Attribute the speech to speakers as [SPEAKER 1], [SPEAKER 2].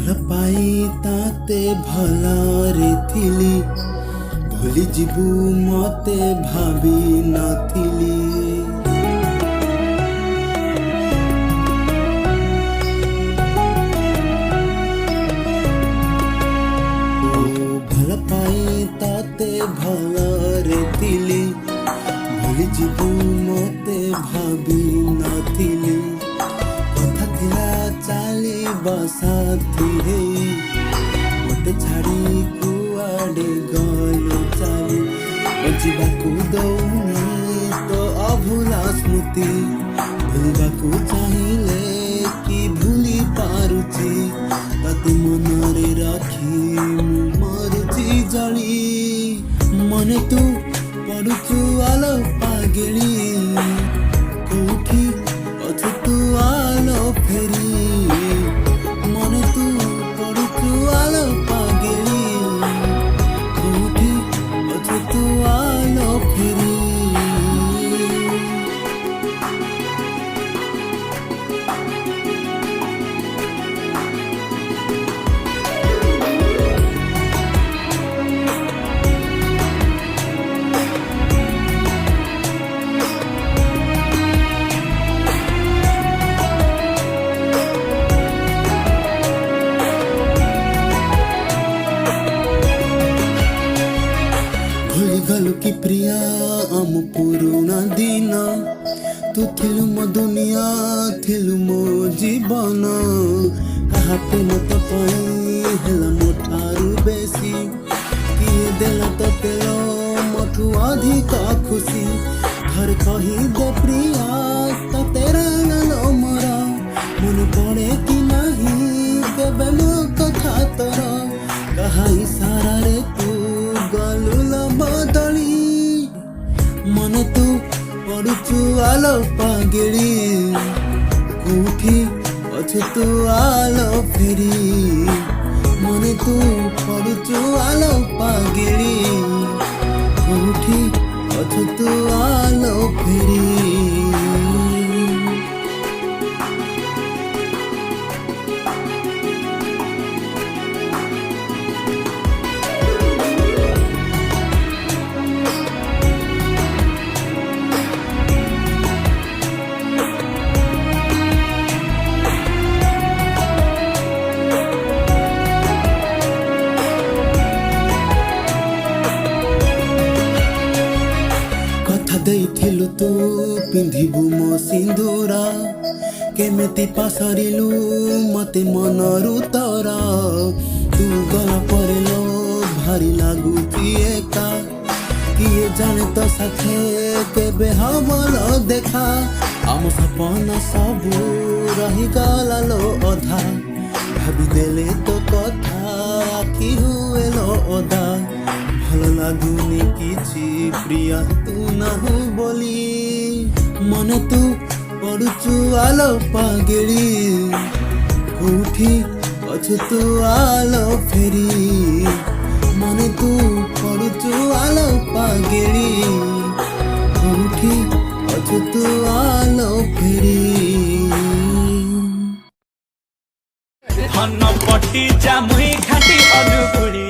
[SPEAKER 1] ଭଲ ପାଇ ତାତେ ଭଲରେ ଥିଲି, ଭୁଲି ଯିବୁ ମତେ ଭାବି ନଥିଲି। ଭଲ ପାଇ ତାତେ ଭଲରେ ଥିଲି, ଭୁଲି ଯିବୁ ମତେ ଭାବି ନଥିଲି। କଥା ଥିଲା ଚାଲିବା ସାଥି ହେଇ, ମତେ ଛାଡ଼ି କୁଆଡ଼େ ଗଲୁ ଚାଲି। ବଞ୍ଚିବାକୁ ଦଉନି ତ ଅଭୁଲା ସ୍ମୃତି, ଭୁଲିବାକୁ ଚାହିଁଲେ କି ଭୁଲି ପାରୁଛି। ତତେ ମନରେ ରଖି ମୁଁ ମରୁଛି ଜଳି। ମନେ ତୁ ପଡ଼ୁଛୁ ଆଲୋ ପାଗେଳି, କୋଉଠି ଅଛୁ ତୁ ଆଲୋ ଫେରି। ମନେ ତୁ ପଡ଼ୁଛୁ ଆଲୋ ପାଗେଳି, କୋଉଠି ଅଛୁ ତୁ ଆଲୋ ଫେରି। भूलिगलु कि प्रिया आम पुरुणा दिन, तू थिलु मो दुनिया थिलु मो जीवन। कहा प्रेम तो पाई हेला मो ठारू बेसी, किए देला तो तेलो मोठू अधिक खुशी। घर कही दे प्रिया तो तेरा नालो मोरा, मन पड़े कि नहीं केबे मो कथा तोरा। कहा इशारा रे तू गलुला बदली, मने तू पड़ुचु आलो पागेली, कोठी अछु तू आलो फेरी। मने तू पड़ुचु आलो पागेली, कोठी अछु तू आलो फेरी। ଦେଇଥିଲୁ ତୁ ପିନ୍ଧିବୁ ମୋ ସିନ୍ଦୁର, କେମିତି ପାସରିଲୁ ମତେ ମନରୁ ତୋର। ତୁ ଗଲା ପରେ ଲୋ ଭାରି ଲାଗୁଛି ଏକା, କିଏ ଜାଣେ ତ ସାଥେ କେବେ ହବଲ ଦେଖା। ଆମ ସପନ ସବୁ ରହିଗଲା ଲୋ ଅଧା, ଭାବିଦେଲେ ତୋ କଥା ଆଖି ହୁଏ ଲୋ ଅଦା। ଭଲ ଲାଗୁନି କିଛି ପ୍ରିୟା ତୁ ନାହୁ ବୋଲି, ମନେ ତୁ ପଡ଼ୁଛୁ ଆଲୋ ପାଗେଳି, କୋଉଠି ଅଛୁ ତୁ ଆଲୋ ଫେରି। ମନେ ତୁ ପଡ଼ୁଛୁ ଆଲୋ ପାଗେଳି, କୋଉଠି ଅଛୁ ତୁ ଆଲୋ ଫେରି।
[SPEAKER 2] ଧନ ପଟି ଜାମୁଇ ଘାଟି ଅନୁଗୁଳି